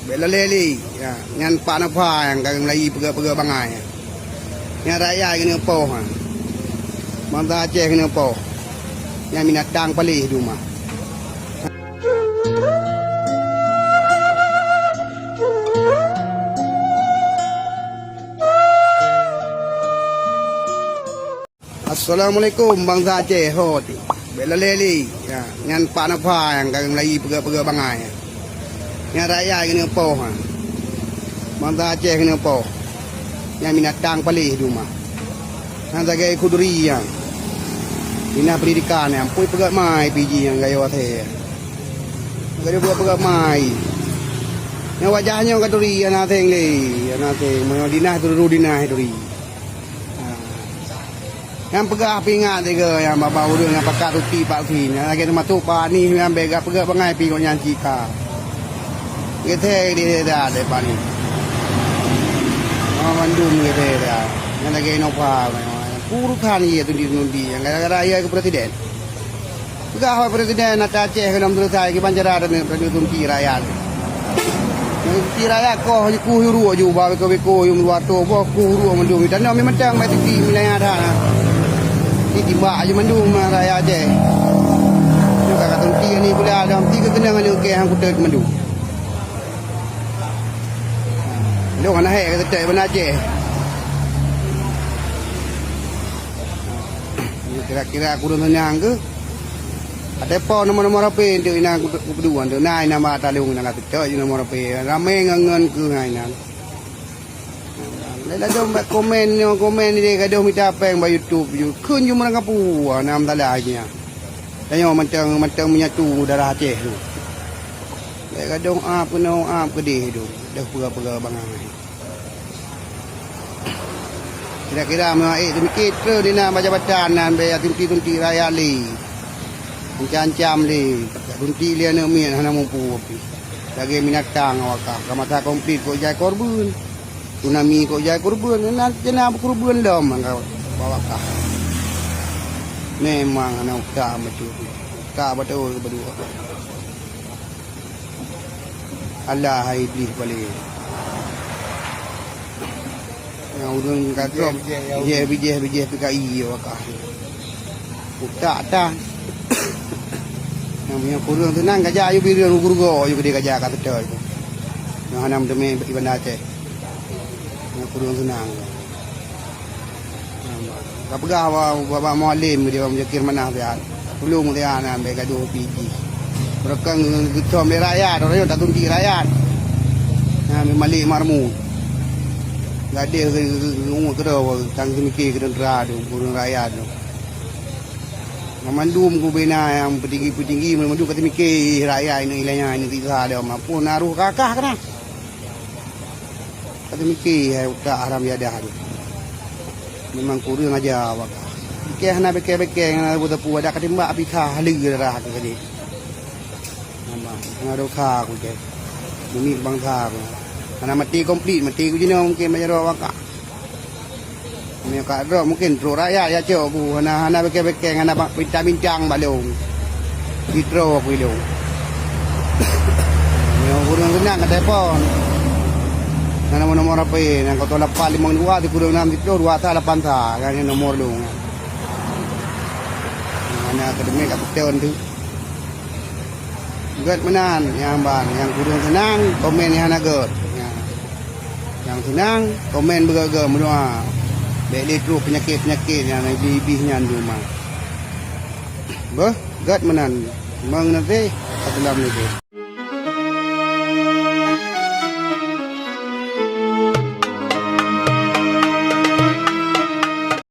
bela leli ya ngan pa na pa yang kang lai pega bangai nya raya kene po ha manda Aceh kene po nya minat dang palih rumah. Assalamualaikum bangsa Aceh hoti bela leli ya ngan pa na pa yang kang lai pega bangai nya raya kene po ha manda Aceh kene po nya minat dang palih rumah. Sebagai kuduri yang Dinas Pendidikan yang pui pegat mai PG yang gaya wathe. Gaya pegat mai. Yang wajahnya kuduri yang nateng le, yang nateng mana dinas tu dinas kuduri. Yang pegat pingat juga yang bawa urang yang pakat ruti pak fin. Yang lagi masuk pak ni yang bega pegat bangai pi kau nyanyi ka. Kita di dah depan ni. Mandum kita dah. Yang lagi nopa. Puro kani itu di nundi yang gara-gara ia ke presiden. Juga presiden nak Aceh ke dalam selesai ke pancara dan tunti rakyat. Tunti rakyat ko ku huru ju ba ko ko yum luar to bo ku huru mendung dan memang macam mai tinggi wilayah ada. Ni tiba aja mendung rakyat Aceh. Juga kata tunti ni boleh ada tiga kenangan ni ke hang kutet mendung. Lu kan hai kata tak benar Aceh. Kira-kira aku dah nanyang ke ada po nomor-nomor apa itu ina aku berdua tu nai nama talung nak tu nomor apa ramai ngangan ke ngainan lela dom komen ni dia gaduh minta apa yang ba YouTube you kun you merang kapu nam talanya dan macam menyatu darah Aceh tu dia gaduh apa ke tu dah pura-pura bangai. Kira-kira memang demikian ke di nama jabatan dan bayar tunti rakyat li. Ancam li. Tunti li anak mian hana mampu api. Lagi minatang awak. Kamata komplit kau jai korban. Tsunami kau jai korban. Nanti nak korban dom engkau bawa kah. Memang anak tak betul. Tak betul berdua. Allah hai iblis balik. Yang urang kata bijih PKI wakah. Buka dah. Yang punya kurang tenang gajah ayu biru guru-guru ayu gede gajah kata betul. Yang hanam demi Iban Aceh. Yang kurang tenang. Kau pegah bapa mualim dia menjekir mana dia. Tolong dia nak ambil gaduh PG. Mereka ngecom rakyat, orang tak tunti rakyat. Nah, malik marmu. Gade ngomong terus tang semiki ke dendra tu burung rakyat tu. Memandum ku bina yang petinggi memandum kata mikir rakyat ini ilahnya ini tidak ada mampu naruh kakah kena. Kata mikir tak haram biadah tu. Memang kurang aja awak. Mikir nak beke yang buat pu ada ketimbak api kah halig darah tu tadi. Nampak ngaruh kah ku je. Bumi bangsa ku. Karena mati komplit, mati ku jenis mungkin macam awak. Ini kat drop mungkin terus rakyat ya cok ku. Hana beke-beke, hana bincang-bincang balung. Hidro aku ilung. Ini kurang senang kat telefon. Hana nomor apa ini? Yang kau 852 di kurang 6 itu 2 8 ta. Kan ini nomor lu. Hana akademik kat telefon tu. Gerd menan yang bang, yang kurang senang komen yang hana gerd. Yang senang komen beragam menua. Beli terus penyakit yang lebih-lebihnya rumah. Bah, gerd menan. Mang nanti kat dalam ni.